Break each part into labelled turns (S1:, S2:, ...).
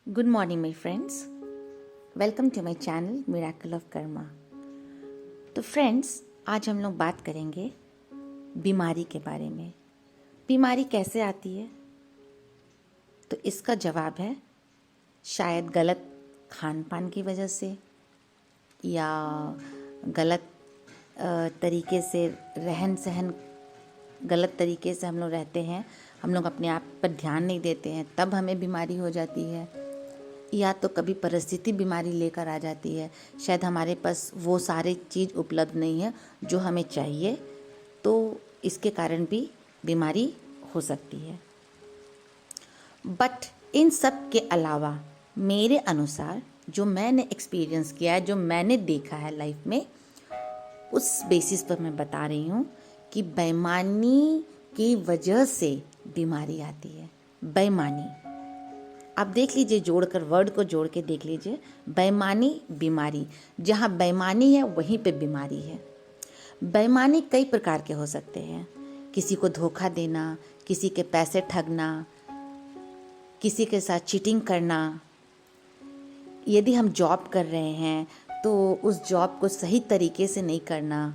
S1: Good morning my friends. Welcome to my channel Miracle of Karma. तो friends, आज हम लोग बात करेंगे बीमारी के बारे में। बीमारी कैसे आती है? तो इसका जवाब है शायद गलत खान पान की वजह से या गलत तरीके से रहन सहन, गलत तरीके से हम लोग रहते हैं, हम लोग अपने आप पर ध्यान नहीं देते हैं, तब हमें बीमारी हो जाती है। या तो कभी परिस्थिति बीमारी लेकर आ जाती है, शायद हमारे पास वो सारी चीज़ उपलब्ध नहीं है जो हमें चाहिए, तो इसके कारण भी बीमारी हो सकती है। बट इन सब के अलावा मेरे अनुसार जो मैंने एक्सपीरियंस किया है, जो मैंने देखा है लाइफ में, उस बेसिस पर मैं बता रही हूँ कि बेईमानी की वजह से बीमारी आती है। बेईमानी, आप देख लीजिए, जोड़कर वर्ड को जोड़ के देख लीजिए, बेईमानी बीमारी। जहाँ बेईमानी है वहीं पे बीमारी है। बेईमानी कई प्रकार के हो सकते हैं। किसी को धोखा देना, किसी के पैसे ठगना, किसी के साथ चीटिंग करना। यदि हम जॉब कर रहे हैं तो उस जॉब को सही तरीके से नहीं करना,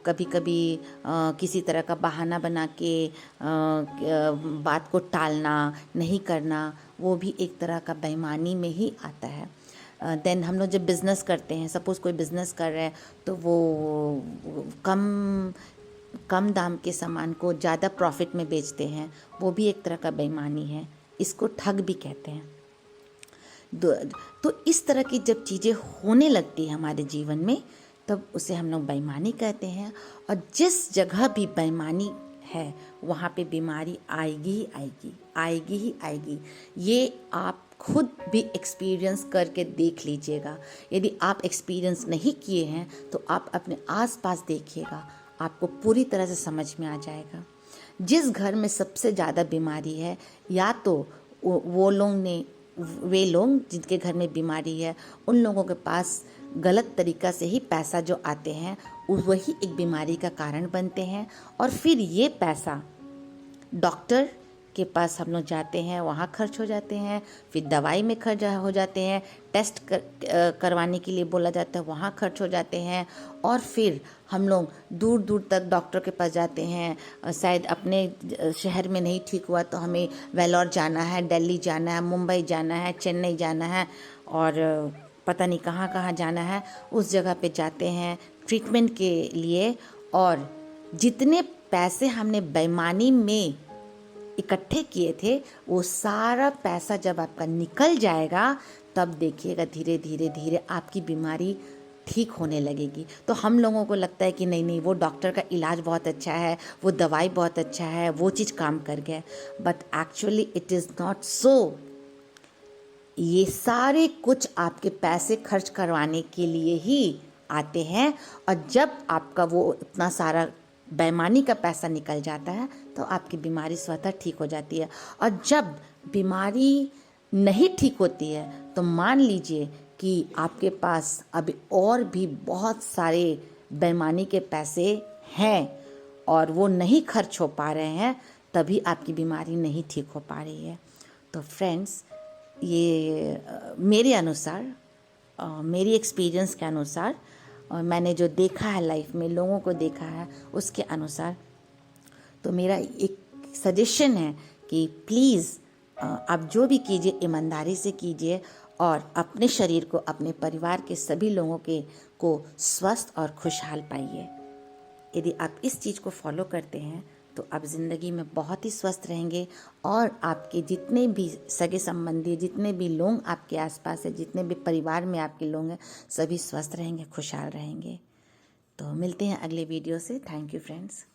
S1: कभी कभी किसी तरह का बहाना बना के बात को टालना, नहीं करना, वो भी एक तरह का बेईमानी में ही आता है। देन हम लोग जब बिज़नेस करते हैं, सपोज़ कोई बिज़नेस कर रहे हैं, तो वो कम दाम के सामान को ज़्यादा प्रॉफिट में बेचते हैं, वो भी एक तरह का बेईमानी है। इसको ठग भी कहते हैं। तो इस तरह की जब चीज़ें होने लगती हैं हमारे जीवन में, तब उसे हम लोग बेईमानी कहते हैं। और जिस जगह भी बेईमानी है वहाँ पे बीमारी आएगी ही आएगी, आएगी ही आएगी। ये आप खुद भी एक्सपीरियंस करके देख लीजिएगा। यदि आप एक्सपीरियंस नहीं किए हैं तो आप अपने आसपास देखिएगा, आपको पूरी तरह से समझ में आ जाएगा। जिस घर में सबसे ज़्यादा बीमारी है, या तो वे लोग जिनके घर में बीमारी है, उन लोगों के पास गलत तरीक़ा से ही पैसा जो आते हैं वही एक बीमारी का कारण बनते हैं। और फिर ये पैसा डॉक्टर के पास हम लोग जाते हैं, वहाँ खर्च हो जाते हैं, फिर दवाई में खर्च हो जाते हैं, टेस्ट करवाने के लिए बोला जाता है, वहाँ खर्च हो जाते हैं। और फिर हम लोग दूर दूर तक डॉक्टर के पास जाते हैं। शायद अपने शहर में नहीं ठीक हुआ तो हमें वेलोर जाना है, दिल्ली जाना है, मुंबई जाना है, चेन्नई जाना है, और पता नहीं कहाँ कहाँ जाना है। उस जगह पे जाते हैं ट्रीटमेंट के लिए, और जितने पैसे हमने बेईमानी में इकट्ठे किए थे, वो सारा पैसा जब आपका निकल जाएगा, तब देखिएगा धीरे धीरे धीरे आपकी बीमारी ठीक होने लगेगी। तो हम लोगों को लगता है कि नहीं नहीं, वो डॉक्टर का इलाज बहुत अच्छा है, वो दवाई बहुत अच्छा है, वो चीज़ काम कर गया। But actually it is not so. ये सारे कुछ आपके पैसे खर्च करवाने के लिए ही आते हैं, और जब आपका वो इतना सारा बेईमानी का पैसा निकल जाता है तो आपकी बीमारी स्वतः ठीक हो जाती है। और जब बीमारी नहीं ठीक होती है तो मान लीजिए कि आपके पास अभी और भी बहुत सारे बेईमानी के पैसे हैं और वो नहीं खर्च हो पा रहे हैं, तभी आपकी बीमारी नहीं ठीक हो पा रही है। तो फ्रेंड्स, ये मेरे अनुसार, मेरी एक्सपीरियंस के अनुसार, और मैंने जो देखा है लाइफ में, लोगों को देखा है, उसके अनुसार, तो मेरा एक सजेशन है कि प्लीज़ आप जो भी कीजिए ईमानदारी से कीजिए, और अपने शरीर को, अपने परिवार के सभी लोगों को स्वस्थ और खुशहाल पाइए। यदि आप इस चीज़ को फॉलो करते हैं तो आप ज़िंदगी में बहुत ही स्वस्थ रहेंगे, और आपके जितने भी सगे संबंधी, जितने भी लोग आपके आसपास हैं, जितने भी परिवार में आपके लोग हैं, सभी स्वस्थ रहेंगे, खुशहाल रहेंगे। तो मिलते हैं अगले वीडियो से। Thank you friends.